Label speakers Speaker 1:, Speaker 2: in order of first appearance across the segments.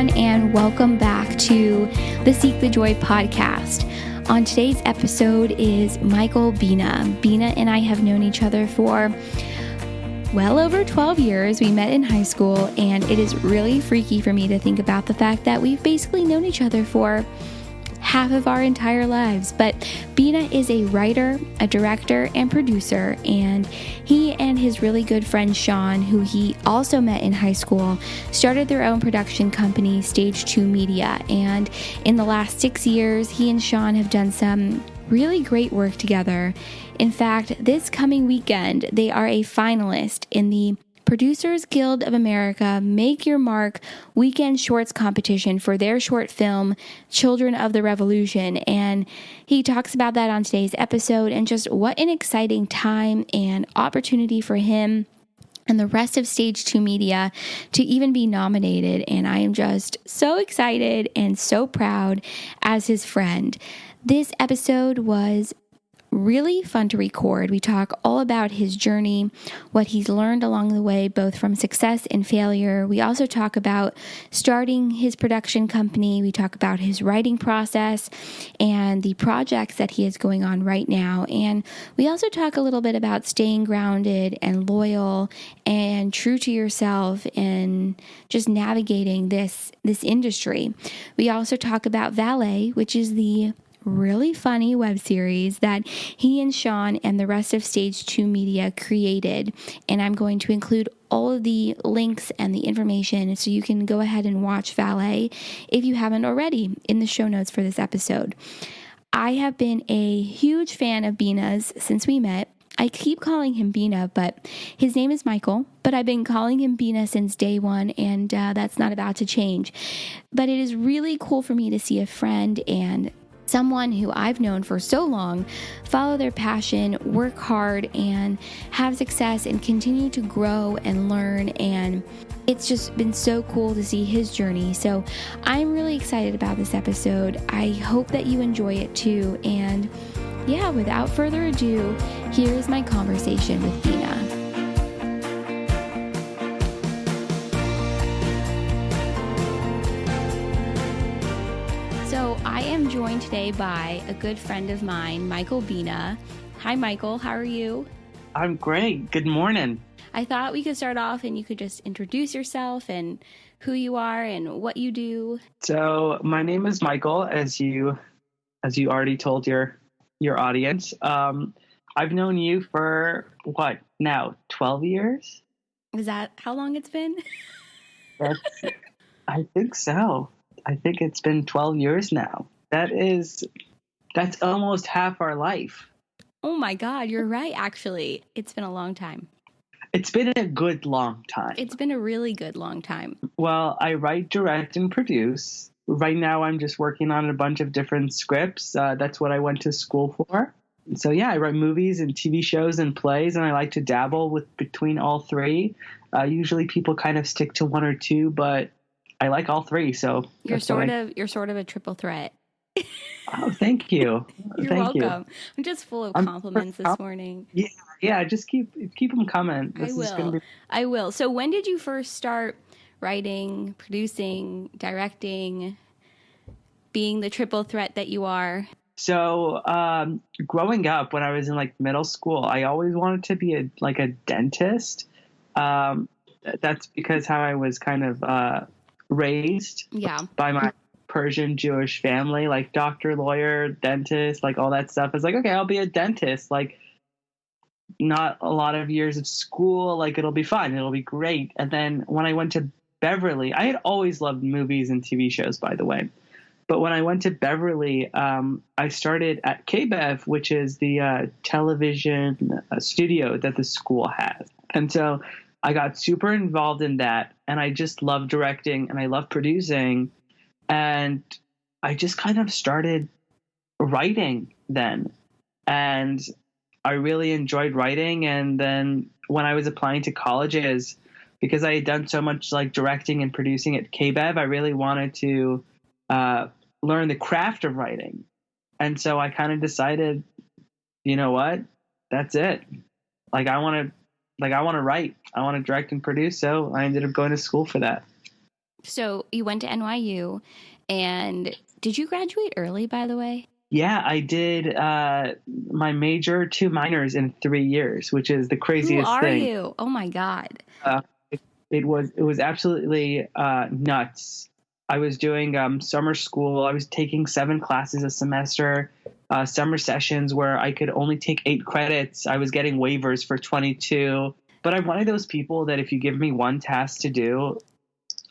Speaker 1: everyone, and welcome back to the Seek the Joy podcast. On today's episode is Michael Bina. Bina and I have known each other for well over 12 years. We met in high school, and it is really freaky for me to think about the fact that we've basically known each other for half of our entire lives. But Bina is a writer, a director, and producer, and he and his really good friend Sean, who he also met in high school, started their own production company, Stage 2 Media. And in the last 6 years, he and Sean have done some really great work together. In fact, this coming weekend, they are a finalist in the Producers Guild of America Make Your Mark Weekend Shorts competition for their short film, Children of the Revolution. And he talks about that on today's episode and just what an exciting time and opportunity for him and the rest of Stage 2 Media to even be nominated. And I am just so excited and so proud as his friend. This episode was really fun to record. We talk all about his journey, what he's learned along the way, both from success and failure. We also talk about starting his production company. We talk about his writing process and the projects that he has going on right now. And we also talk a little bit about staying grounded and loyal and true to yourself and just navigating this industry. We also talk about Valet, which is the really funny web series that he and Sean and the rest of Stage 2 Media created. And I'm going to include all of the links and the information so you can go ahead and watch Valet if you haven't already in the show notes for this episode. I have been a huge fan of Bina's since we met. I keep calling him Bina, but his name is Michael, but I've been calling him Bina since day one, and that's not about to change. But it is really cool for me to see a friend and someone who I've known for so long follow their passion, work hard, and have success and continue to grow and learn. And it's just been so cool to see his journey. So I'm really excited about this episode. I hope that you enjoy it too. And yeah, without further ado, here is my conversation with Bina. So I am joined today by a good friend of mine, Michael Bina. Hi, Michael. How are you?
Speaker 2: I'm great. Good morning.
Speaker 1: I thought we could start off and you could just introduce yourself and who you are and what you do.
Speaker 2: So my name is Michael, as you already told your audience. I've known you for what now? 12 years?
Speaker 1: Is that how long it's been?
Speaker 2: I think so. I think it's been 12 years now. That's almost half our life.
Speaker 1: Oh my God, you're right, actually. It's been a long time.
Speaker 2: It's been a good long time.
Speaker 1: It's been a really good long time.
Speaker 2: Well, I write, direct, and produce. Right now, I'm just working on a bunch of different scripts. That's what I went to school for. So yeah, I write movies and TV shows and plays, and I like to dabble between all three. Usually people kind of stick to one or two, but I like all three, so
Speaker 1: you're sort of a triple threat.
Speaker 2: Oh, thank you.
Speaker 1: You're welcome. I'm just full of compliments this morning.
Speaker 2: Yeah. Just keep them coming.
Speaker 1: I will. So, when did you first start writing, producing, directing, being the triple threat that you are?
Speaker 2: So, growing up, when I was in middle school, I always wanted to be a dentist. That's because how I was kind of raised by my Persian Jewish family, doctor, lawyer, dentist, all that stuff. It's okay, I'll be a dentist. Not a lot of years of school, it'll be fun, it'll be great. And then when I went to Beverly, I had always loved movies and TV shows, by the way. But when I went to Beverly, I started at KBEV, which is the television studio that the school has. And so I got super involved in that, and I just love directing and I love producing. And I just kind of started writing then. And I really enjoyed writing. And then when I was applying to colleges, because I had done so much directing and producing at KBEV, I really wanted to learn the craft of writing. And so I kind of decided, you know what, that's it. I want to write. I want to direct and produce. So I ended up going to school for that.
Speaker 1: So you went to NYU, and did you graduate early, by the way?
Speaker 2: Yeah, I did my major, 2 minors in 3 years, which is the
Speaker 1: Who
Speaker 2: craziest
Speaker 1: are
Speaker 2: thing.
Speaker 1: you? Oh my God.
Speaker 2: Uh, it was absolutely nuts. I was doing summer school. I was taking 7 classes a semester, summer sessions where I could only take 8 credits. I was getting waivers for 22. But I'm one of those people that if you give me one task to do,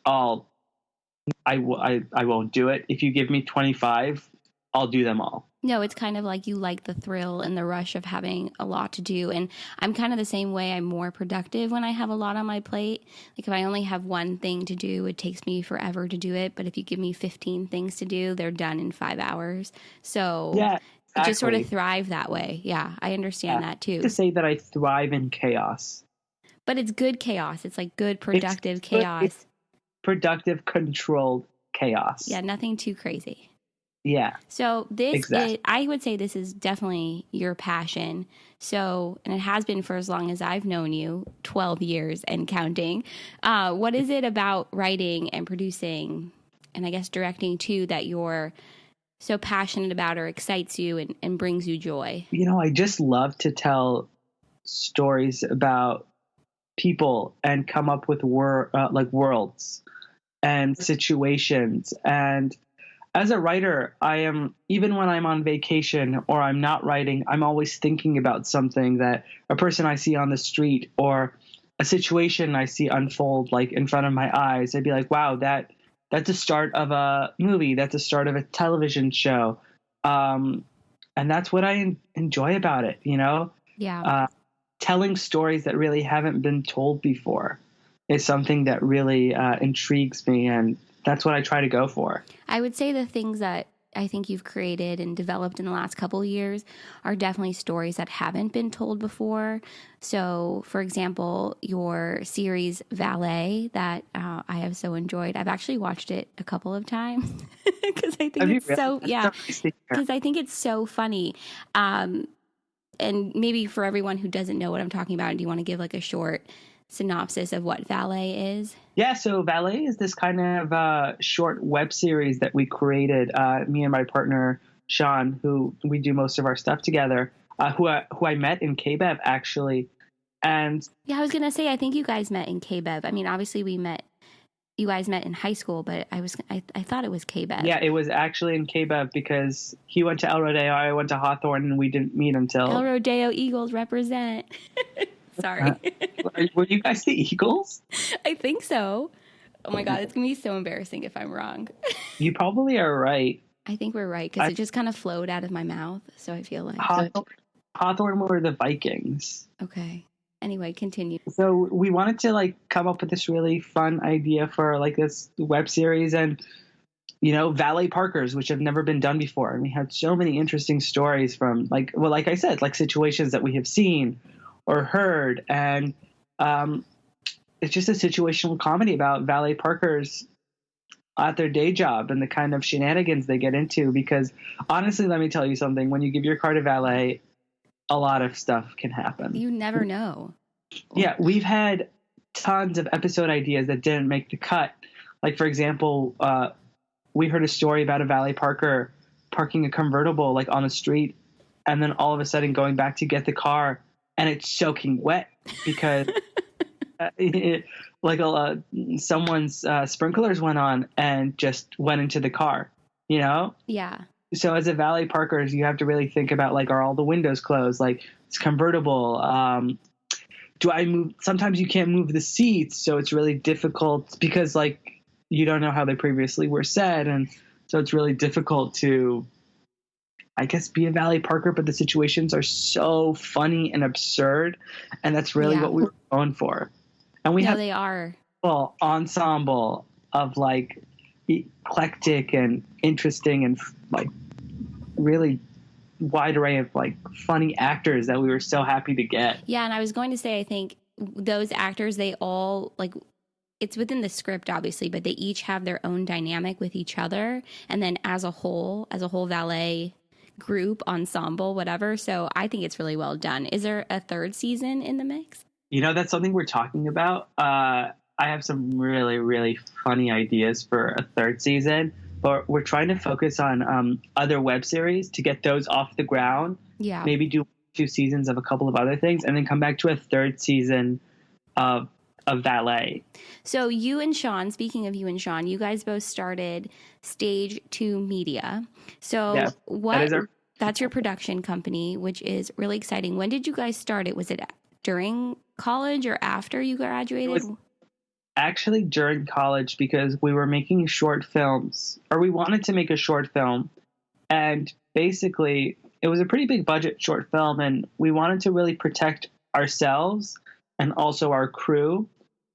Speaker 2: I won't do it. If you give me 25, I'll do them all.
Speaker 1: No, it's kind of like you like the thrill and the rush of having a lot to do. And I'm kind of the same way. I'm more productive when I have a lot on my plate. Like if I only have one thing to do, it takes me forever to do it. But if you give me 15 things to do, they're done in 5 hours. So
Speaker 2: Yeah,
Speaker 1: I just sort of
Speaker 2: exactly.
Speaker 1: thrive that way. Yeah, I understand that too.
Speaker 2: To say that I thrive in chaos.
Speaker 1: But it's good chaos. It's like good,
Speaker 2: It's
Speaker 1: productive
Speaker 2: good-
Speaker 1: chaos.
Speaker 2: it's productive, controlled chaos.
Speaker 1: Yeah, nothing too crazy.
Speaker 2: Yeah.
Speaker 1: So this
Speaker 2: Exactly.
Speaker 1: I would say this is definitely your passion. So, and it has been for as long as I've known you, 12 years and counting. What is it about writing and producing, and I guess directing too, that you're so passionate about or excites you and brings you joy?
Speaker 2: I just love to tell stories about people and come up with worlds and situations. And as a writer, I am, even when I'm on vacation or I'm not writing, I'm always thinking about something that a person I see on the street or a situation I see unfold like in front of my eyes. I'd be like, wow, that's the start of a movie. That's the start of a television show. And that's what I enjoy about it,
Speaker 1: Yeah.
Speaker 2: telling stories that really haven't been told before is something that really intrigues me, and that's what I try to go for.
Speaker 1: I would say the things that I think you've created and developed in the last couple of years are definitely stories that haven't been told before. So, for example, your series Valet that I have so enjoyed. I've actually watched it a couple of times because I think
Speaker 2: Have you
Speaker 1: it's
Speaker 2: really?
Speaker 1: so
Speaker 2: That's
Speaker 1: yeah,
Speaker 2: so nice to hear.
Speaker 1: because I think it's so funny. And maybe for everyone who doesn't know what I'm talking about, do you want to give like a short synopsis of what Valet is?
Speaker 2: Yeah, so Valet is this kind of short web series that we created, me and my partner Sean, who we do most of our stuff together, who I met in KBEV actually. And
Speaker 1: Yeah, I was gonna say I think you guys met in KBEV. I mean, obviously you guys met in high school, but I thought it was KBEV.
Speaker 2: yeah, it was actually in KBEV because he went to El Rodeo, I went to Hawthorne, and we didn't meet until
Speaker 1: El Rodeo Eagles represent. Sorry.
Speaker 2: Were you guys the Eagles?
Speaker 1: I think so. Oh my God, it's going to be so embarrassing if I'm wrong.
Speaker 2: You probably are right.
Speaker 1: I think we're right because it just kind of flowed out of my mouth. So I feel like.
Speaker 2: Hawthorne were the Vikings.
Speaker 1: Okay. Anyway, continue.
Speaker 2: So we wanted to come up with this really fun idea for this web series and, valet parkers, which have never been done before. And we had so many interesting stories from like I said, situations that we have seen or heard. And it's just a situational comedy about valet parkers at their day job and the kind of shenanigans they get into. Because honestly, let me tell you something. When you give your car to valet, a lot of stuff can happen.
Speaker 1: You never know.
Speaker 2: Yeah, we've had tons of episode ideas that didn't make the cut. Like, for example, we heard a story about a valet parker parking a convertible on the street and then all of a sudden going back to get the car and it's soaking wet because someone's sprinklers went on and just went into the car,
Speaker 1: Yeah.
Speaker 2: So as a valet parker, you have to really think about are all the windows closed? It's convertible. Do I move? Sometimes you can't move the seats, so it's really difficult because you don't know how they previously were set, and so it's really difficult to, I guess, be a valet parker. But the situations are so funny and absurd, and that's really what we were going for. And we have
Speaker 1: they are
Speaker 2: ensemble of eclectic and interesting and really wide array of funny actors that we were so happy to get.
Speaker 1: Yeah, and I was going to say I think those actors, they all it's within the script obviously, but they each have their own dynamic with each other and then as a whole valet group, ensemble, whatever. So I think it's really well done. Is there a third season in the mix?
Speaker 2: That's something we're talking about. I have some really, really funny ideas for a third season, but we're trying to focus on other web series to get those off the ground.
Speaker 1: Yeah.
Speaker 2: Maybe do 2 seasons of a couple of other things, and then come back to a third season of Valet.
Speaker 1: So you and Sean, speaking of you and Sean, you guys both started Stage 2 Media. So
Speaker 2: yeah,
Speaker 1: that's your production company, which is really exciting. When did you guys start it? Was it during college or after you graduated?
Speaker 2: It was actually during college, because we were making short films, or we wanted to make a short film. And basically, it was a pretty big budget short film, and we wanted to really protect ourselves and also our crew.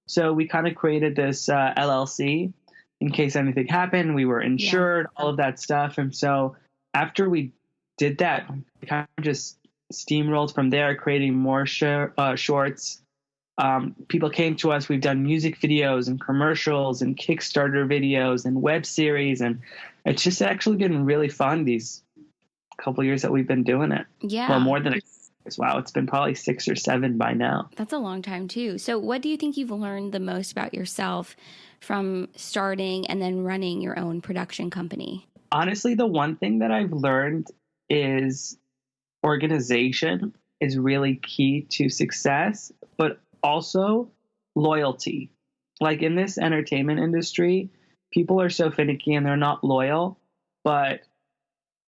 Speaker 2: So we kind of created this LLC in case anything happened. We were insured, all of that stuff. And so after we did that, we kind of just steamrolled from there, creating more shorts. People came to us. We've done music videos and commercials and Kickstarter videos and web series. And it's just actually been really fun these couple years that we've been doing it.
Speaker 1: Yeah.
Speaker 2: Well, more than wow, it's been probably 6 or 7 by now.
Speaker 1: That's a long time too. So what do you think you've learned the most about yourself from starting and then running your own production company?
Speaker 2: Honestly, the one thing that I've learned is organization is really key to success, but also loyalty. Like in this entertainment industry, people are so finicky and they're not loyal, but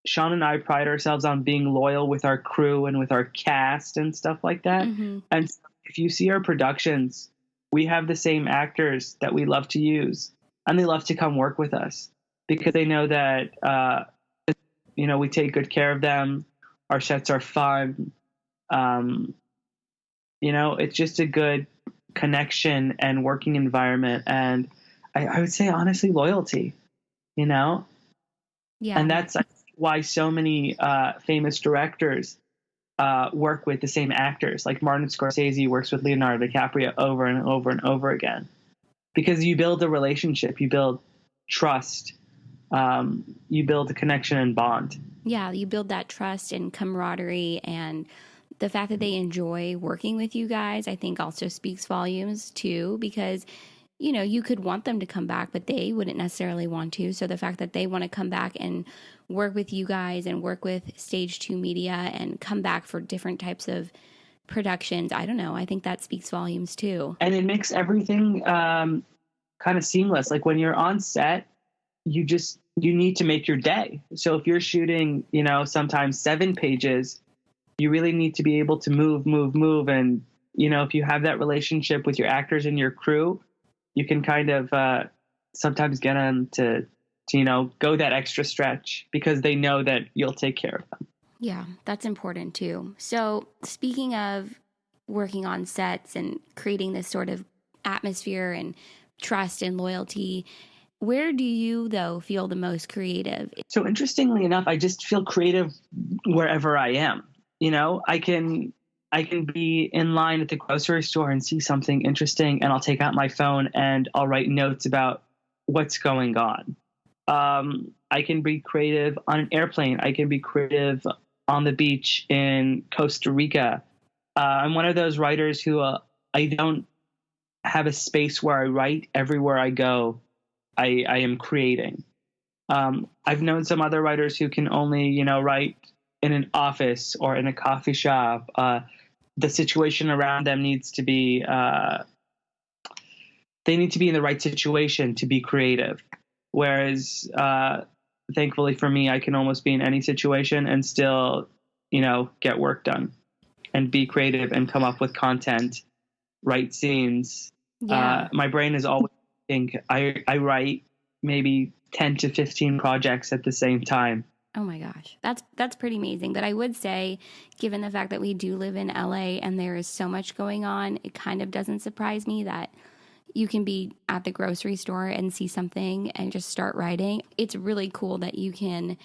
Speaker 2: Sean and I pride ourselves on being loyal with our crew and with our cast and stuff like that.
Speaker 1: Mm-hmm.
Speaker 2: And so if you see our productions, we have the same actors that we love to use, and they love to come work with us because they know that, we take good care of them. Our sets are fun. It's just a good connection and working environment. And I would say, honestly, loyalty,
Speaker 1: Yeah.
Speaker 2: And that's why so many famous directors work with the same actors. Like Martin Scorsese works with Leonardo DiCaprio over and over and over again, because you build a relationship, you build trust, you build a connection and bond.
Speaker 1: Yeah, you build that trust and camaraderie, and the fact that they enjoy working with you guys, I think also speaks volumes too, because you could want them to come back, but they wouldn't necessarily want to. So the fact that they want to come back and work with you guys and work with Stage 2 Media and come back for different types of productions, I don't know. I think that speaks volumes too.
Speaker 2: And it makes everything kind of seamless. Like when you're on set, you need to make your day. So if you're shooting, sometimes 7 pages, you really need to be able to move. And, if you have that relationship with your actors and your crew, you can kind of sometimes get them to go that extra stretch because they know that you'll take care of them.
Speaker 1: Yeah, that's important too. So speaking of working on sets and creating this sort of atmosphere and trust and loyalty, where do you, though, feel the most creative?
Speaker 2: So interestingly enough, I just feel creative wherever I am. I can be in line at the grocery store and see something interesting, and I'll take out my phone and I'll write notes about what's going on. I can be creative on an airplane. I can be creative on the beach in Costa Rica. I'm one of those writers who I don't have a space where I write. Everywhere I go, I am creating. I've known some other writers who can only, write in an office or in a coffee shop. The situation around them needs to be, they need to be in the right situation to be creative. Whereas, thankfully for me, I can almost be in any situation and still, get work done and be creative and come up with content, write scenes.
Speaker 1: Yeah.
Speaker 2: My brain is always thinking. I write maybe 10 to 15 projects at the same time.
Speaker 1: Oh my gosh. That's pretty amazing. But I would say, given the fact that we do live in LA and there is so much going on, it kind of doesn't surprise me that you can be at the grocery store and see something and just start writing. It's really cool that you can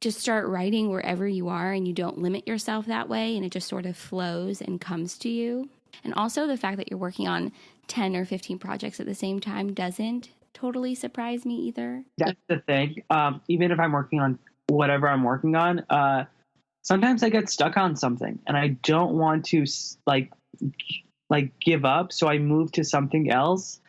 Speaker 1: just start writing wherever you are and you don't limit yourself that way, and it just sort of flows and comes to you. And also the fact that you're working on 10 or 15 projects at the same time doesn't totally surprise me either.
Speaker 2: That's the thing. Even if I'm working on whatever I'm working on, sometimes I get stuck on something and I don't want to like like give up. So I move to something else.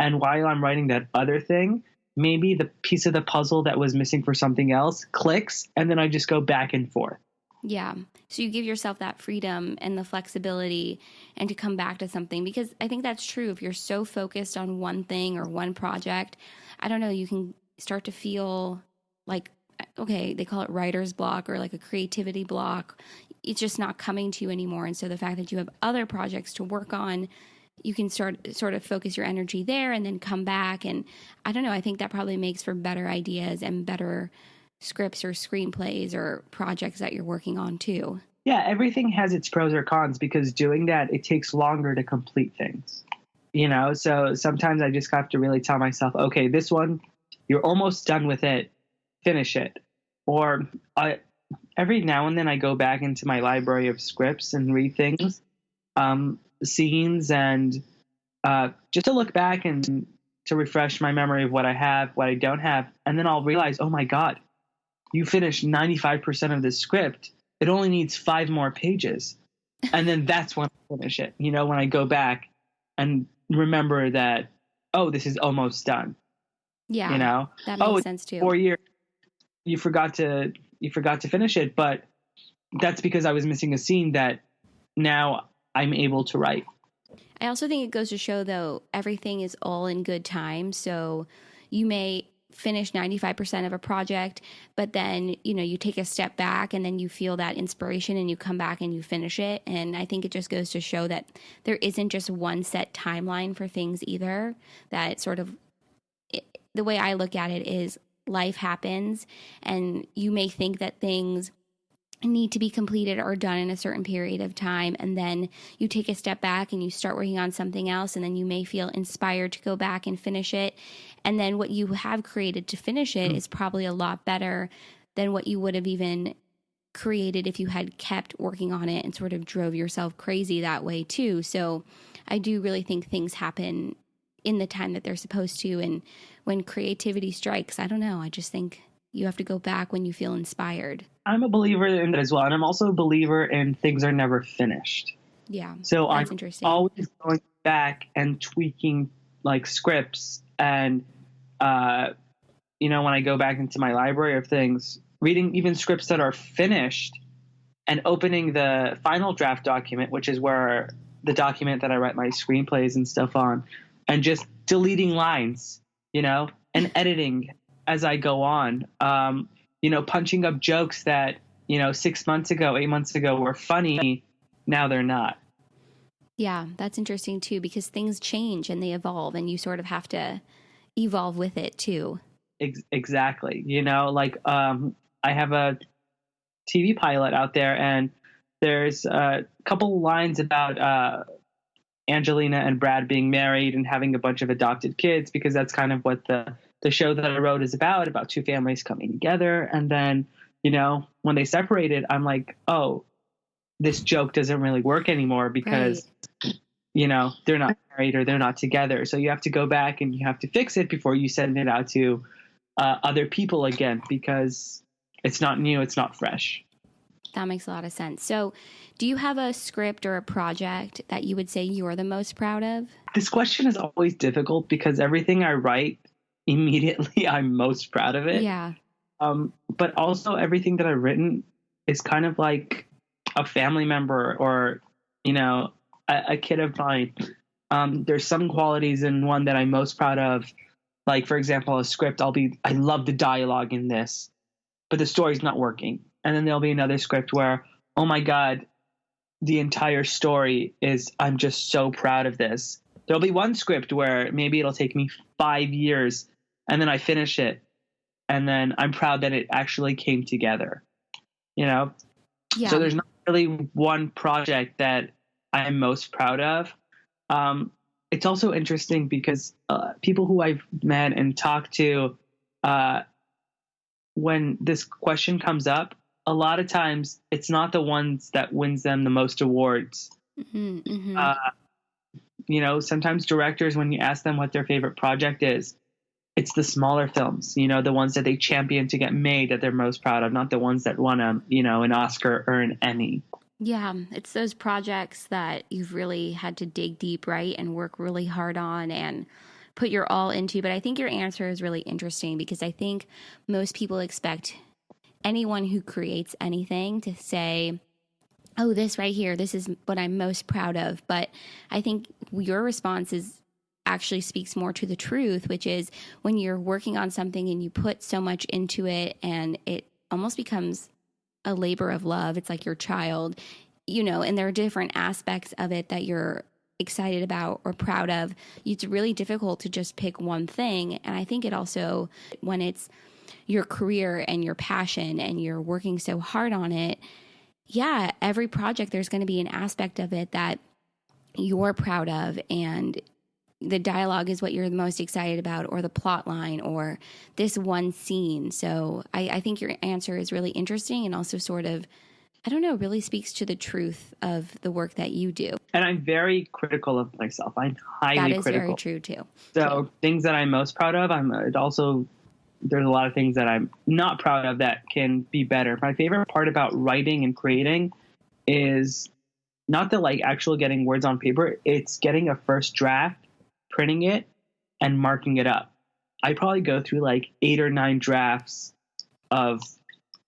Speaker 2: And while I'm writing that other thing, maybe the piece of the puzzle that was missing for something else clicks. And then I just go back and forth.
Speaker 1: Yeah. So you give yourself that freedom and the flexibility and to come back to something, because I think that's true. If you're so focused on one thing or one project, I don't know, you can start to feel like, okay, they call it writer's block or like a creativity block. It's just not coming to you anymore. And so the fact that you have other projects to work on, you can sort of focus your energy there and then come back. And I don't know, I think that probably makes for better ideas and better scripts or screenplays or projects that you're working on too.
Speaker 2: Yeah, everything has its pros or cons, because doing that, it takes longer to complete things. So sometimes I just have to really tell myself, okay, this one, you're almost done with it, finish it. Or every now and then I go back into my library of scripts and read things, scenes, and just to look back and to refresh my memory of what I have, what I don't have. And then I'll realize, oh my God, you finished 95% of this script. It only needs 5 more pages. And then that's when I finish it. When I go back and remember that, oh, this is almost done.
Speaker 1: Yeah. That makes sense too.
Speaker 2: 4 years. You forgot to finish it, but that's because I was missing a scene that now I'm able to write.
Speaker 1: I also think it goes to show, though, everything is all in good time. So you may finish 95% of a project, but then, you take a step back and then you feel that inspiration and you come back and you finish it. And I think it just goes to show that there isn't just one set timeline for things either. That the way I look at it is life happens and you may think that things need to be completed or done in a certain period of time, and then you take a step back and you start working on something else, and then you may feel inspired to go back and finish it, and then what you have created to finish it is probably a lot better than what you would have even created if you had kept working on it and sort of drove yourself crazy that way too. So I do really think things happen in the time that they're supposed to, and when creativity strikes, I don't know, I just think you have to go back when you feel inspired. I'm
Speaker 2: a believer in that as well. And I'm also a believer in things are never finished.
Speaker 1: Yeah.
Speaker 2: So
Speaker 1: that's
Speaker 2: I'm
Speaker 1: interesting.
Speaker 2: Always going back and tweaking like scripts. And, when I go back into my library of things, reading even scripts that are finished and opening the final draft document, which is where the document that I write my screenplays and stuff on, and just deleting lines, and editing as I go on, punching up jokes that, 6 months ago, 8 months ago were funny. Now they're not.
Speaker 1: Yeah, that's interesting too, because things change and they evolve and you sort of have to evolve with it too.
Speaker 2: Exactly. I have a TV pilot out there and there's a couple lines about Angelina and Brad being married and having a bunch of adopted kids, because that's kind of what the show that I wrote is about 2 families coming together. And then, when they separated, I'm like, oh, this joke doesn't really work anymore because, they're not married or they're not together. So you have to go back and you have to fix it before you send it out to other people again, because it's not new, it's not fresh.
Speaker 1: That makes a lot of sense. So do you have a script or a project that you would say you're the most proud of?
Speaker 2: This question is always difficult because everything I write, immediately I'm most proud of it.
Speaker 1: Yeah.
Speaker 2: But also everything that I've written is kind of like a family member or, a kid of mine. There's some qualities in one that I'm most proud of. Like, for example, a script, I love the dialogue in this, but the story's not working. And then there'll be another script where, oh my God, the entire story is, I'm just so proud of this. There'll be one script where maybe it'll take me 5 years and then I finish it. And then I'm proud that it actually came together, Yeah. So there's not really one project that I'm most proud of. It's also interesting because people who I've met and talked to, when this question comes up, a lot of times it's not the ones that wins them the most awards.
Speaker 1: Mm-hmm, mm-hmm.
Speaker 2: Sometimes directors, when you ask them what their favorite project is, it's the smaller films, the ones that they champion to get made that they're most proud of, not the ones that won an Oscar or an Emmy.
Speaker 1: Yeah, it's those projects that you've really had to dig deep, right? And work really hard on and put your all into. But I think your answer is really interesting because I think most people expect anyone who creates anything to say, oh, this right here, this is what I'm most proud of. But I think your response is actually speaks more to the truth, which is when you're working on something and you put so much into it and it almost becomes a labor of love. It's like your child, and there are different aspects of it that you're excited about or proud of. It's really difficult to just pick one thing. And I think it also, when it's your career and your passion and you're working so hard on it, yeah, every project, there's going to be an aspect of it that you're proud of, and the dialogue is what you're the most excited about, or the plot line, or this one scene. So I think your answer is really interesting and also sort of, I don't know, really speaks to the truth of the work that you do.
Speaker 2: And I'm very critical of myself. I'm highly
Speaker 1: That is
Speaker 2: critical.
Speaker 1: very true too.
Speaker 2: So things that I'm most proud of, there's a lot of things that I'm not proud of that can be better. My favorite part about writing and creating is not the actual getting words on paper. It's getting a first draft, printing it, and marking it up. I probably go through 8 or 9 drafts of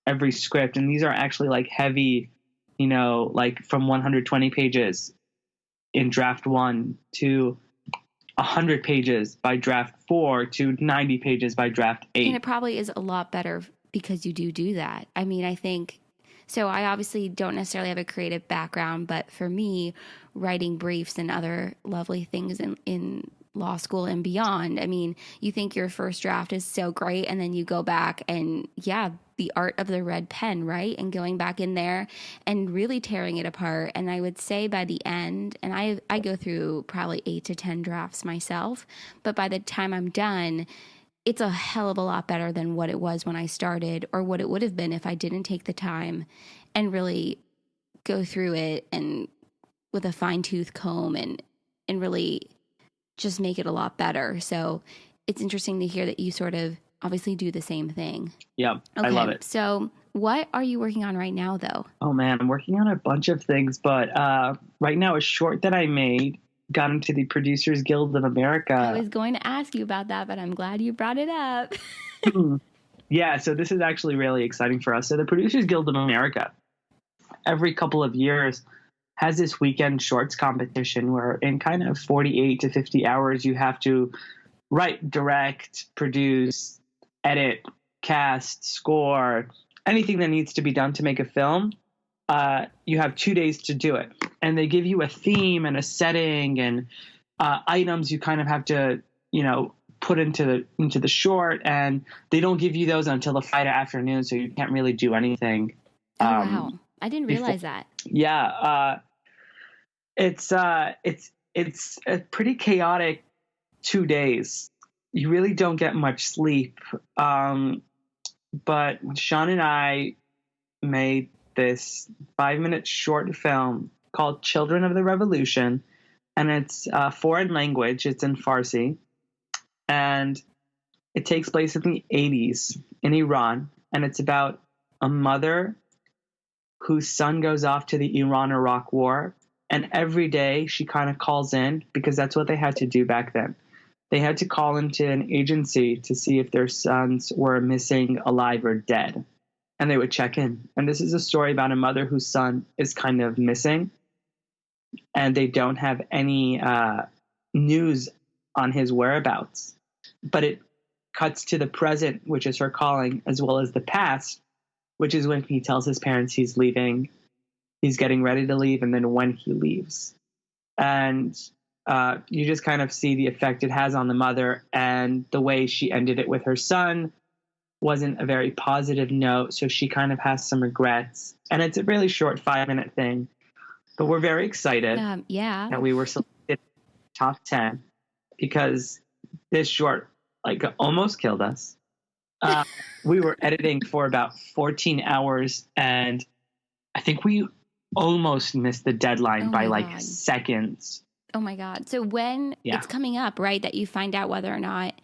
Speaker 2: every script. And these are actually heavy, from 120 pages in draft 1 to 100 pages by draft 4 to 90 pages by draft 8.
Speaker 1: And it probably is a lot better because you do that. I mean, I think, so I obviously don't necessarily have a creative background, but for me, writing briefs and other lovely things in law school and beyond, I mean, you think your first draft is so great, and then you go back and the art of the red pen, right? And going back in there and really tearing it apart. And I would say by the end, and I go through probably 8 to 10 drafts myself, but by the time I'm done, it's a hell of a lot better than what it was when I started, or what it would have been if I didn't take the time and really go through it and with a fine-tooth comb and really just make it a lot better. So it's interesting to hear that you sort of obviously do the same thing.
Speaker 2: Yeah, okay. I love it.
Speaker 1: So what are you working on right now, though?
Speaker 2: Oh, man, I'm working on a bunch of things, but right now a short that I made got into the Producers Guild of America.
Speaker 1: I was going to ask you about that, but I'm glad you brought it up.
Speaker 2: Yeah, so this is actually really exciting for us. So the Producers Guild of America, every couple of years, has this weekend shorts competition where in kind of 48 to 50 hours, you have to write, direct, produce, edit, cast, score, anything that needs to be done to make a film. You have 2 days to do it. And they give you a theme and a setting and items you kind of have to, put into the short. And they don't give you those until the Friday afternoon, so you can't really do anything.
Speaker 1: Oh, wow. I didn't realize that.
Speaker 2: Yeah. It's a pretty chaotic 2 days. You really don't get much sleep. But Sean and I made this 5-minute short film called Children of the Revolution. And it's foreign language. It's in Farsi. And it takes place in the 80s in Iran. And it's about a mother whose son goes off to the Iran-Iraq war. And every day she kind of calls in, because that's what they had to do back then. They had to call into an agency to see if their sons were missing, alive, or dead. And they would check in. And this is a story about a mother whose son is kind of missing. And they don't have any news on his whereabouts. But it cuts to the present, which is her calling, as well as the past, which is when he tells his parents he's leaving. He's getting ready to leave, and then when he leaves. And you just kind of see the effect it has on the mother, and the way she ended it with her son wasn't a very positive note, so she kind of has some regrets. And it's a really short 5-minute thing, but we're very excited that we were selected top 10, because this short almost killed us. We were editing for about 14 hours, and I think we almost missed the deadline by seconds.
Speaker 1: Oh my God. So when it's coming up, right, that you find out whether or not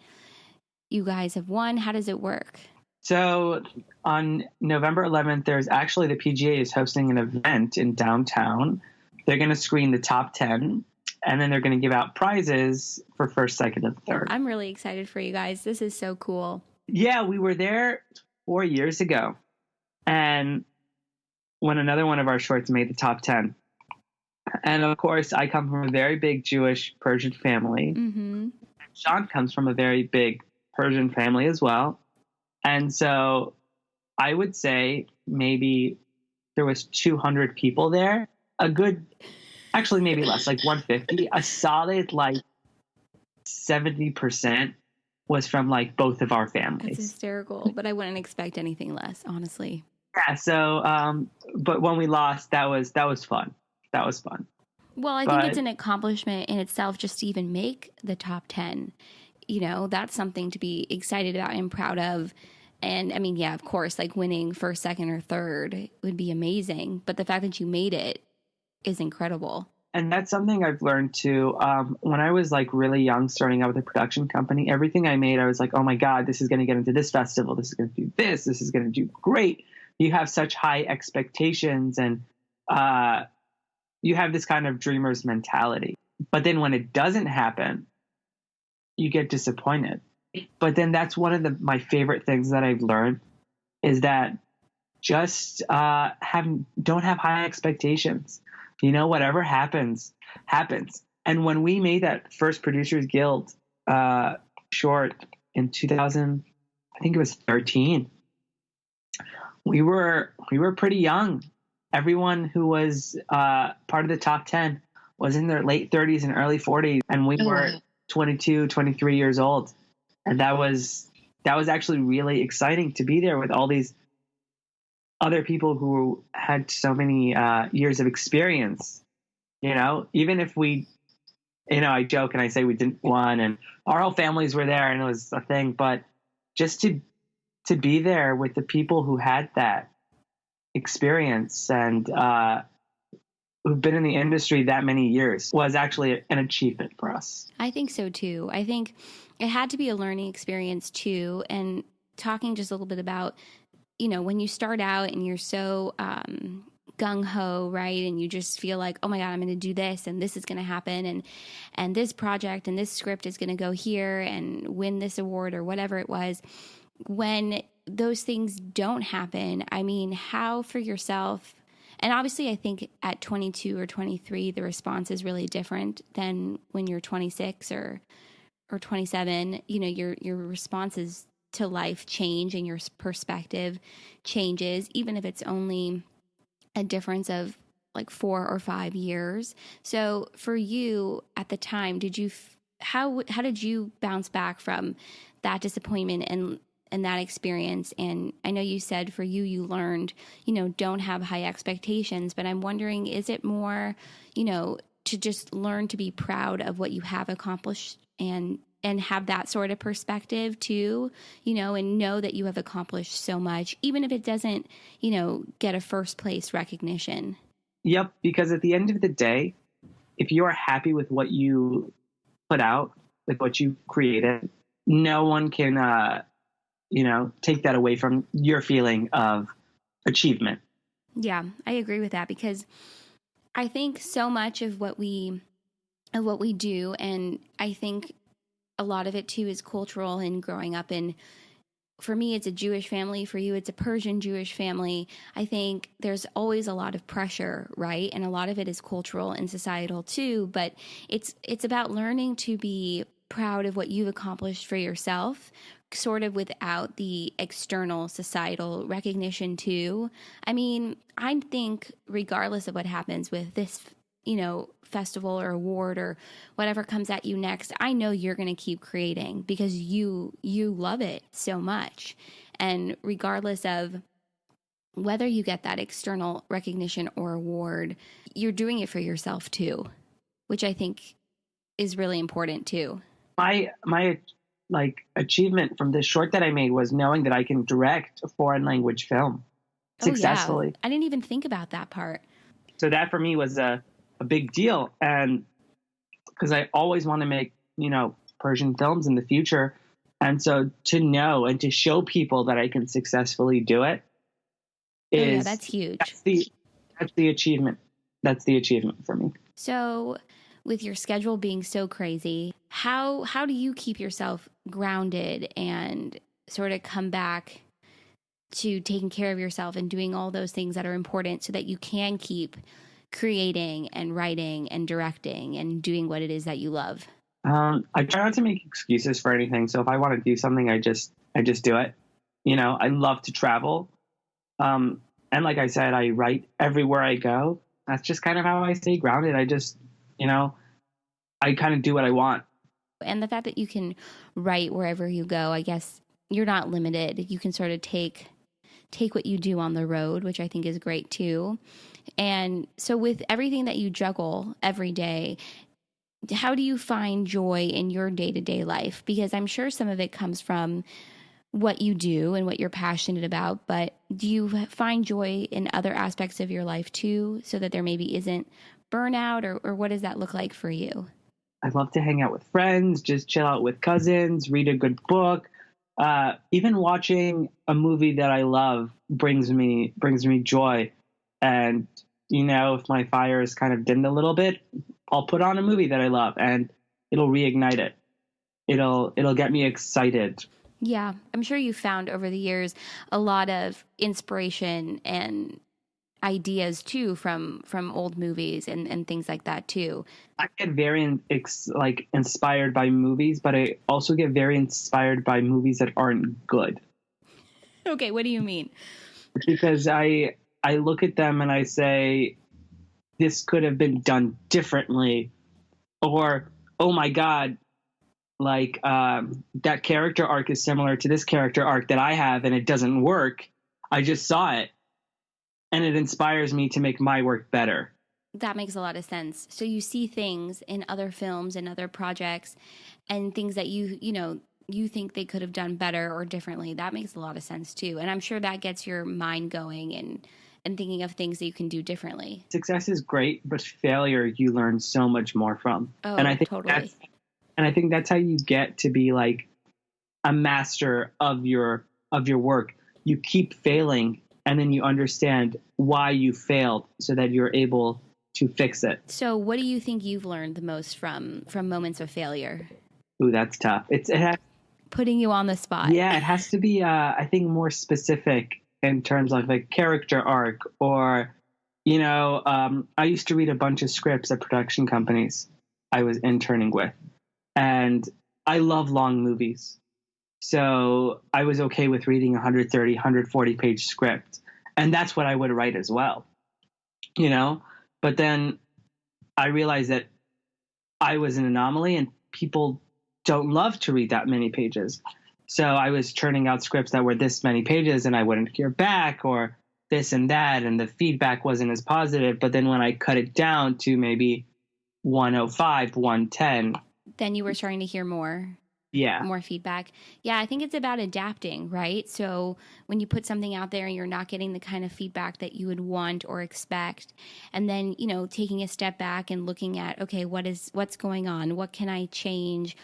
Speaker 1: you guys have won, how does it work?
Speaker 2: So on November 11th, there's actually the PGA is hosting an event in downtown. They're going to screen the top 10, and then they're going to give out prizes for first, second, and third.
Speaker 1: I'm really excited for you guys. This is so cool.
Speaker 2: Yeah, we were there 4 years ago, and when another one of our shorts made the top 10. And of course, I come from a very big Jewish Persian family.
Speaker 1: Mm-hmm.
Speaker 2: Sean comes from a very big Persian family as well. And so I would say maybe there was 200 people there. A good, actually maybe less, like 150. A solid like 70% was from like both of our families.
Speaker 1: It's hysterical, but I wouldn't expect anything less, honestly.
Speaker 2: Yeah. So, but when we lost, that was fun. That was fun.
Speaker 1: Well, I think it's an accomplishment in itself just to even make the top 10. You know, that's something to be excited about and proud of. And I mean, yeah, of course, like winning first, second, or third would be amazing. But the fact that you made it is incredible.
Speaker 2: And that's something I've learned too. When I was like really young, starting out with a production company, everything I made, I was like, oh my God, this is going to get into this festival. This is going to do this. This is going to do great. You have such high expectations, and you have this kind of dreamer's mentality. But then when it doesn't happen, you get disappointed. But then that's one of my favorite things that I've learned is that just don't have high expectations. You know, whatever happens, happens. And when we made that first Producers Guild short in 2000, I think it was 13, we were pretty young. Everyone who was part of the top 10 was in their late 30s and early 40s, and we were 22, 23 years old. And that was actually really exciting to be there with all these other people who had so many years of experience. You know, even if we, you know, I joke and I say we didn't win, and our whole families were there, and it was a thing. But just to be there with the people who had that experience and who've been in the industry that many years was actually an achievement for us.
Speaker 1: I think so too. I think it had to be a learning experience too. And talking just a little bit about, you know, when you start out and you're so gung-ho, right? And you just feel like, oh my God, I'm going to do this and this is going to happen. And this project and this script is going to go here and win this award or whatever it was. When those things don't happen, I mean, how for yourself, and obviously I think at 22 or 23, the response is really different than when you're 26 or 27. You know, your responses to life change and your perspective changes, even if it's only a difference of like 4 or 5 years. So for you at the time, how did you bounce back from that disappointment and that experience? And I know you said for you learned, you know, don't have high expectations, but I'm wondering, is it more, you know, to just learn to be proud of what you have accomplished and have that sort of perspective too, you know, and know that you have accomplished so much, even if it doesn't, you know, get a first place recognition?
Speaker 2: Yep. Because at the end of the day, if you are happy with what you put out, with what you created, no one can, you know, take that away from your feeling of achievement.
Speaker 1: Yeah, I agree with that, because I think so much of what we do, and I think a lot of it too is cultural and growing up in, for me, it's a Jewish family. For you, it's a Persian Jewish family. I think there's always a lot of pressure, right? And a lot of it is cultural and societal too, but it's about learning to be proud of what you've accomplished for yourself, sort of without the external societal recognition too. I mean, I think regardless of what happens with this, you know, festival or award or whatever comes at you next, I know you're going to keep creating because you love it so much. And regardless of whether you get that external recognition or award, you're doing it for yourself too, which I think is really important too.
Speaker 2: My like achievement from this short that I made was knowing that I can direct a foreign language film successfully.
Speaker 1: Oh, yeah. I didn't even think about that part.
Speaker 2: So that for me was a big deal. And because I always want to make, you know, Persian films in the future. And so to know and to show people that I can successfully do it is
Speaker 1: that's huge.
Speaker 2: That's the achievement. That's the achievement for me.
Speaker 1: So with your schedule being so crazy, how do you keep yourself grounded and sort of come back to taking care of yourself and doing all those things that are important so that you can keep creating and writing and directing and doing what it is that you love?
Speaker 2: I try not to make excuses for anything. So if I want to do something, I just do it. I love to travel. And like I said, I write everywhere I go. That's just kind of how I stay grounded. I just, I kind of do what I want.
Speaker 1: And the fact that you can write wherever you go, I guess you're not limited. You can sort of take what you do on the road, which I think is great too. And so with everything that you juggle every day, how do you find joy in your day-to-day life? Because I'm sure some of it comes from what you do and what you're passionate about, but do you find joy in other aspects of your life too, so that there maybe isn't burnout, or what does that look like for you?
Speaker 2: I love to hang out with friends, just chill out with cousins, read a good book. Even watching a movie that I love brings me joy. And if my fire is kind of dimmed a little bit, I'll put on a movie that I love, and it'll reignite it. It'll get me excited.
Speaker 1: Yeah, I'm sure you found over the years a lot of inspiration and ideas too from old movies and things like that too.
Speaker 2: I get very inspired by movies, but I also get very inspired by movies that aren't good.
Speaker 1: Okay, what do you mean?
Speaker 2: Because I look at them and I say, this could have been done differently, or oh my God, that character arc is similar to this character arc that I have, and it doesn't work. I just saw it, and it inspires me to make my work better.
Speaker 1: That makes a lot of sense. So you see things in other films and other projects, and things that you think they could have done better or differently. That makes a lot of sense too. And I'm sure that gets your mind going and thinking of things that you can do differently.
Speaker 2: Success is great, but failure you learn so much more from.
Speaker 1: Oh,
Speaker 2: and I think
Speaker 1: totally.
Speaker 2: I think that's how you get to be like a master of your work. You keep failing, and then you understand why you failed so that you're able to fix it.
Speaker 1: So what do you think you've learned the most from moments of failure?
Speaker 2: Ooh, that's tough. It has,
Speaker 1: putting you on the spot.
Speaker 2: Yeah, it has to be, I think, more specific in terms of a character arc, or, I used to read a bunch of scripts at production companies I was interning with, and I love long movies. So I was okay with reading 130, 140 page script. And that's what I would write as well, But then I realized that I was an anomaly, and people don't love to read that many pages. So I was churning out scripts that were this many pages, and I wouldn't hear back, or this and that, and the feedback wasn't as positive. But then when I cut it down to maybe 105, 110,
Speaker 1: then you were starting to hear more.
Speaker 2: Yeah.
Speaker 1: More feedback. Yeah, I think it's about adapting, right? So when you put something out there and you're not getting the kind of feedback that you would want or expect, and then, taking a step back and looking at, okay, what's going on? What can I change?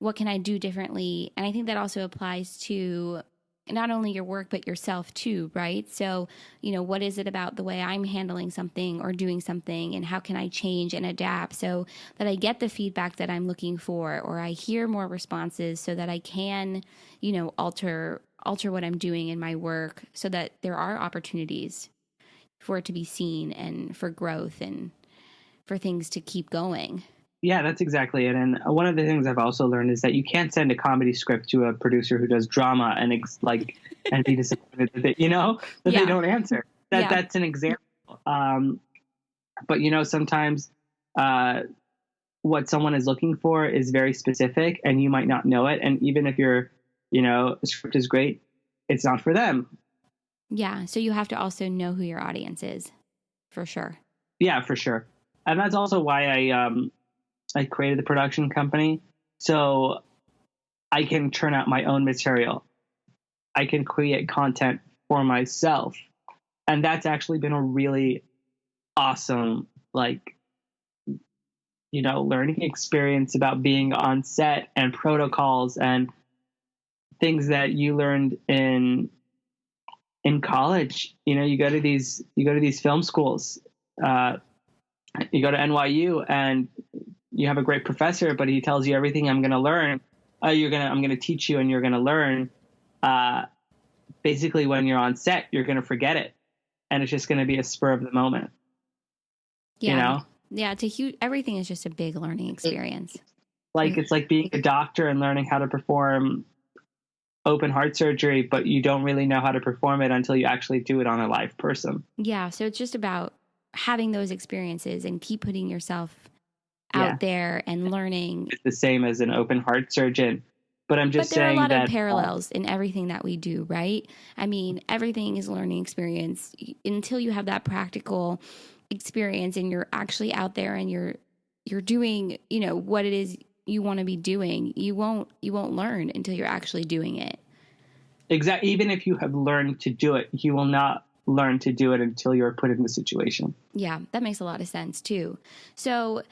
Speaker 1: What can I do differently? And I think that also applies to not only your work, but yourself too, right? So, what is it about the way I'm handling something or doing something, and how can I change and adapt so that I get the feedback that I'm looking for, or I hear more responses so that I can, alter what I'm doing in my work so that there are opportunities for it to be seen and for growth and for things to keep going.
Speaker 2: Yeah, that's exactly it. And one of the things I've also learned is that you can't send a comedy script to a producer who does drama and be disappointed that they don't answer. That's an example. But sometimes what someone is looking for is very specific, and you might not know it. And even if your script is great, it's not for them.
Speaker 1: Yeah. So you have to also know who your audience is, for sure.
Speaker 2: Yeah, for sure. And that's also why I created the production company, so I can churn out my own material. I can create content for myself. And that's actually been a really awesome, learning experience about being on set and protocols and things that you learned in college. You go to these film schools. You go to NYU and you have a great professor, but he tells you everything I'm going to learn. I'm going to teach you and you're going to learn. Basically, when you're on set, you're going to forget it. And it's just going to be a spur of the moment.
Speaker 1: Yeah. Yeah. Everything is just a big learning experience.
Speaker 2: It's like being a doctor and learning how to perform open heart surgery, but you don't really know how to perform it until you actually do it on a live person.
Speaker 1: Yeah. So it's just about having those experiences and keep putting yourself out there and learning.
Speaker 2: It's the same as an open heart surgeon. But I'm just saying that...
Speaker 1: But there are a lot of parallels in everything that we do, right? I mean, everything is learning experience until you have that practical experience and you're actually out there and you're doing, what it is you want to be doing. You won't learn until you're actually doing it.
Speaker 2: Exactly. Even if you have learned to do it, you will not learn to do it until you're put in the situation.
Speaker 1: Yeah, that makes a lot of sense too. So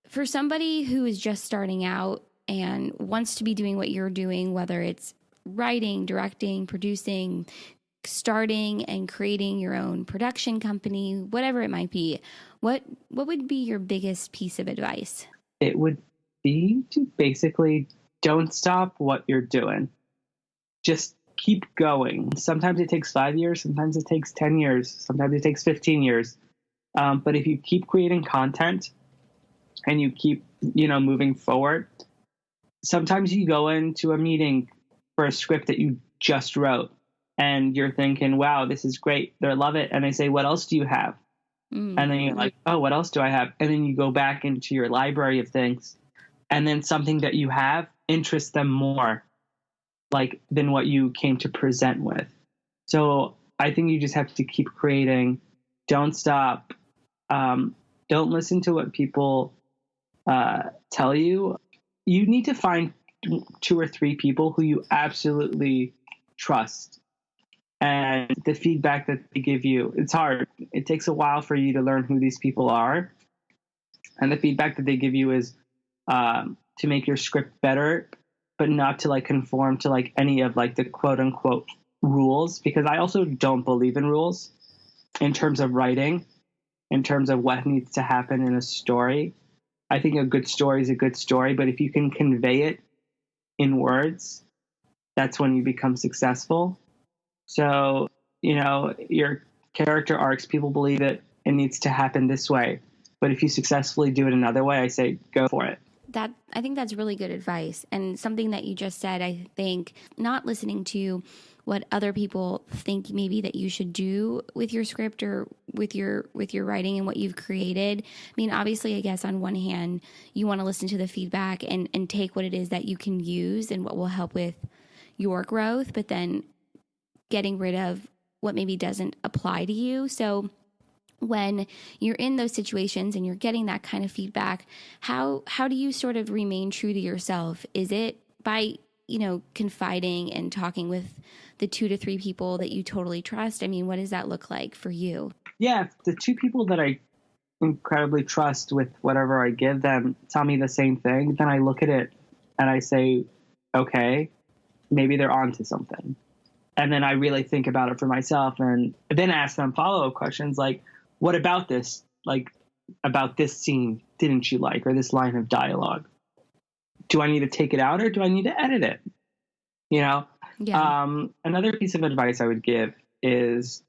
Speaker 1: for somebody who is just starting out and wants to be doing what you're doing, whether it's writing, directing, producing, starting and creating your own production company, whatever it might be, what would be your biggest piece of advice?
Speaker 2: It would be to basically don't stop what you're doing. Just keep going. Sometimes it takes 5 years, sometimes it takes 10 years, sometimes it takes 15 years. But if you keep creating content and you keep, moving forward, sometimes you go into a meeting for a script that you just wrote and you're thinking, wow, this is great. They love it. And they say, what else do you have? And then you're like, oh, what else do I have? And then you go back into your library of things. And then something that you have interests them more than what you came to present with. So I think you just have to keep creating. Don't stop. Don't listen to what people tell you. You need to find 2 or 3 people who you absolutely trust. And the feedback that they give you, it's hard. It takes a while for you to learn who these people are. And the feedback that they give you is to make your script better, but not to conform to any of the quote unquote rules, because I also don't believe in rules in terms of writing, in terms of what needs to happen in a story. I think a good story is a good story, but if you can convey it in words, that's when you become successful. So, your character arcs, people believe it needs to happen this way. But if you successfully do it another way, I say go for it.
Speaker 1: I think that's really good advice. And something that you just said, I think not listening to what other people think maybe that you should do with your script or with your writing and what you've created. I mean, obviously, I guess on one hand, you want to listen to the feedback and take what it is that you can use and what will help with your growth, but then getting rid of what maybe doesn't apply to you. So when you're in those situations and you're getting that kind of feedback, how do you sort of remain true to yourself? Is it by, confiding and talking with the 2 to 3 people that you totally trust? I mean, what does that look like for you?
Speaker 2: Yeah, the 2 people that I incredibly trust with whatever I give them tell me the same thing, then I look at it and I say, okay, maybe they're onto something. And then I really think about it for myself and then ask them follow-up questions like, what about this? About this scene didn't you like, or this line of dialogue? Do I need to take it out or do I need to edit it? Yeah. Another piece of advice I would give is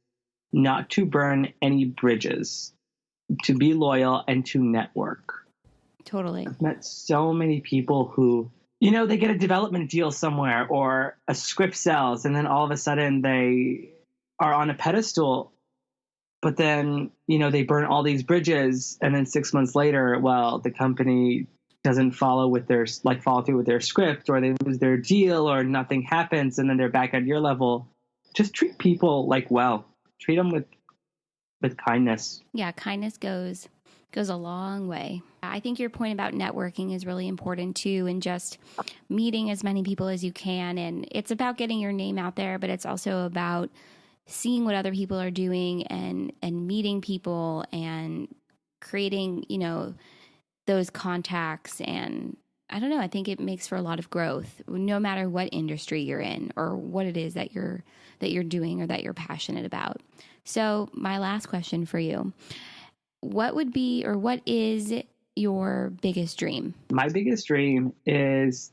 Speaker 2: not to burn any bridges, to be loyal and to network.
Speaker 1: Totally.
Speaker 2: I've met so many people who, they get a development deal somewhere or a script sells and then all of a sudden they are on a pedestal, but then, they burn all these bridges and then 6 months later, the company doesn't follow through with their script, or they lose their deal, or nothing happens, and then they're back at your level. Just treat people well. Treat them with kindness.
Speaker 1: Yeah, kindness goes a long way. I think your point about networking is really important too, and just meeting as many people as you can. And it's about getting your name out there, but it's also about seeing what other people are doing and meeting people and creating, those contacts and I don't know, I think it makes for a lot of growth, no matter what industry you're in or what it is that you're doing or that you're passionate about. So my last question for you, what is your biggest dream?
Speaker 2: My biggest dream is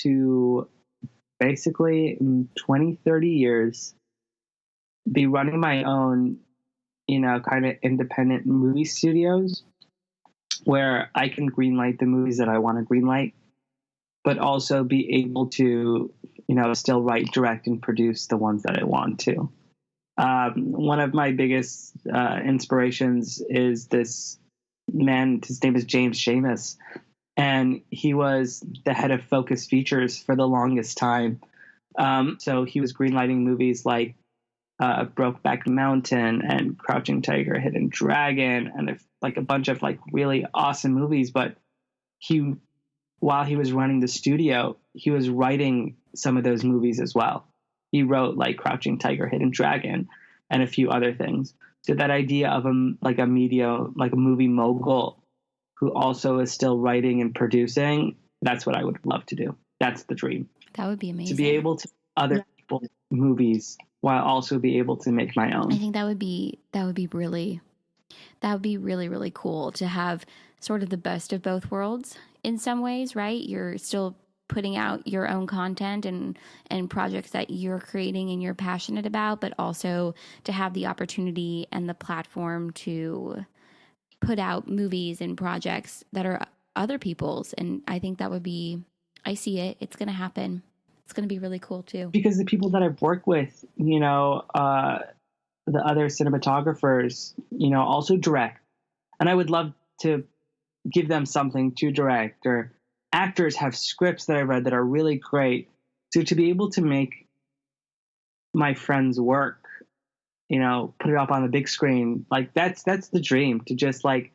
Speaker 2: to basically in 20, 30 years be running my own, kind of independent movie studios where I can greenlight the movies that I want to greenlight, but also be able to, still write, direct, and produce the ones that I want to. One of my biggest inspirations is this man. His name is James Sheamus, and he was the head of Focus Features for the longest time. So he was greenlighting movies like Brokeback Mountain and Crouching Tiger, Hidden Dragon, and like a bunch of like really awesome movies. But while he was running the studio, he was writing some of those movies as well. He wrote like Crouching Tiger, Hidden Dragon, and a few other things. So that idea of a movie mogul who also is still writing and producing, that's what I would love to do. That's the dream.
Speaker 1: That would be amazing.
Speaker 2: To be able to other people's movies while also be able to make my own.
Speaker 1: I think that would be really, really cool to have sort of the best of both worlds in some ways, right? You're still putting out your own content and projects that you're creating and you're passionate about, but also to have the opportunity and the platform to put out movies and projects that are other people's. And I think that would be, I see it. It's going to happen. It's going to be really cool too.
Speaker 2: Because the people that I've worked with, the other cinematographers, also direct. And I would love to give them something to direct, or actors have scripts that I read that are really great. So to be able to make my friends' work, put it up on the big screen, like that's the dream, to just like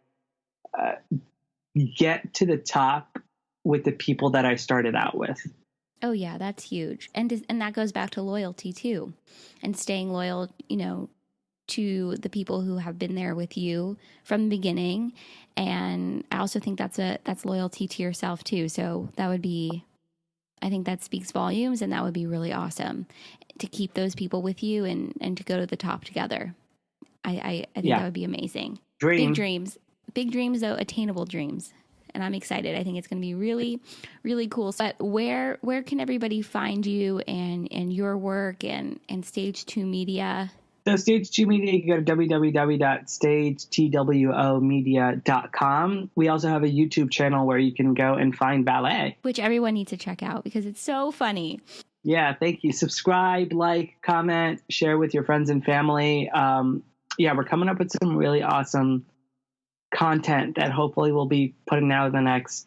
Speaker 2: get to the top with the people that I started out with.
Speaker 1: Oh yeah, that's huge. And that goes back to loyalty too, and staying loyal, to the people who have been there with you from the beginning. And I also think that's loyalty to yourself too. So I think that speaks volumes, and that would be really awesome to keep those people with you and to go to the top together. I think that would be amazing. Big dreams though, attainable dreams. And I'm excited. I think it's going to be really, really cool. But where can everybody find you and your work and Stage 2 Media?
Speaker 2: So Stage 2 Media, you can go to www.stagetwomedia.com. We also have a YouTube channel where you can go and find ballet,
Speaker 1: which everyone needs to check out because it's so funny.
Speaker 2: Yeah, thank you. Subscribe, like, comment, share with your friends and family. We're coming up with some really awesome content that hopefully we'll be putting out in the next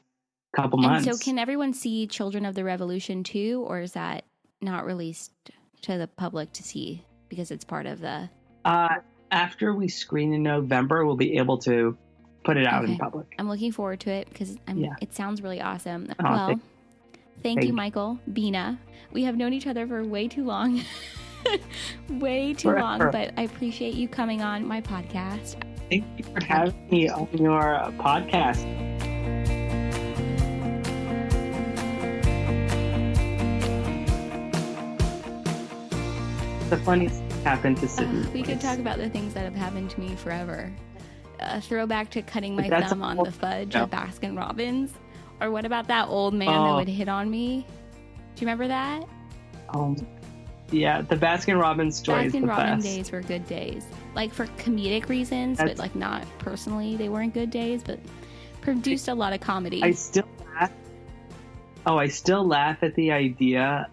Speaker 2: couple months.
Speaker 1: And so can everyone see Children of the Revolution too, or is that not released to the public to see because it's part of the...
Speaker 2: After we screen in November, we'll be able to put it out in public.
Speaker 1: I'm looking forward to it because it sounds really awesome.
Speaker 2: Thank
Speaker 1: you, Michael Bina. We have known each other for way too long. Way too long, but I appreciate you coming on my podcast.
Speaker 2: Thank you for having me on your podcast. The funniest thing happened to Sydney.
Speaker 1: We could talk about the things that have happened to me forever. A throwback to cutting my thumb on the fudge at Baskin Robbins. Or what about that old man that would hit on me? Do you remember that?
Speaker 2: Yeah, the Baskin Robbins story.
Speaker 1: Baskin Robbins days were good days. Like for comedic reasons, but like not personally, they weren't good days, but produced a lot of comedy.
Speaker 2: I still laugh at the idea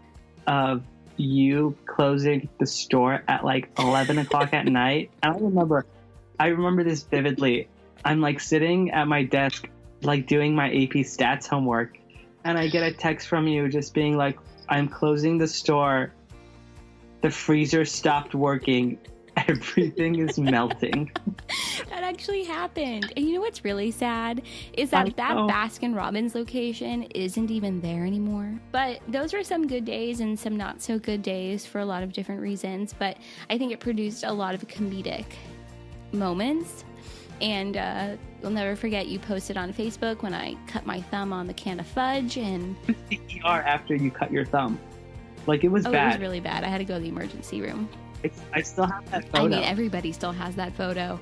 Speaker 2: of you closing the store at like 11 o'clock at night. I remember this vividly. I'm like sitting at my desk, like doing my AP stats homework, and I get a text from you just being like, I'm closing the store. The freezer stopped working. Everything is melting.
Speaker 1: That actually happened. And you know what's really sad is that Baskin Robbins location isn't even there anymore. But those were some good days and some not so good days for a lot of different reasons. But I think it produced a lot of comedic moments. And You'll never forget you posted on Facebook when I cut my thumb on the can of fudge, and
Speaker 2: The ER after you cut your thumb. Like, it was bad.
Speaker 1: It was really bad. I had to go to the emergency room.
Speaker 2: I still have that photo.
Speaker 1: I mean, everybody still has that photo.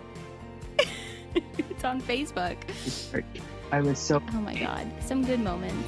Speaker 1: It's on Facebook.
Speaker 2: I was so...
Speaker 1: Oh my God. Some good moments.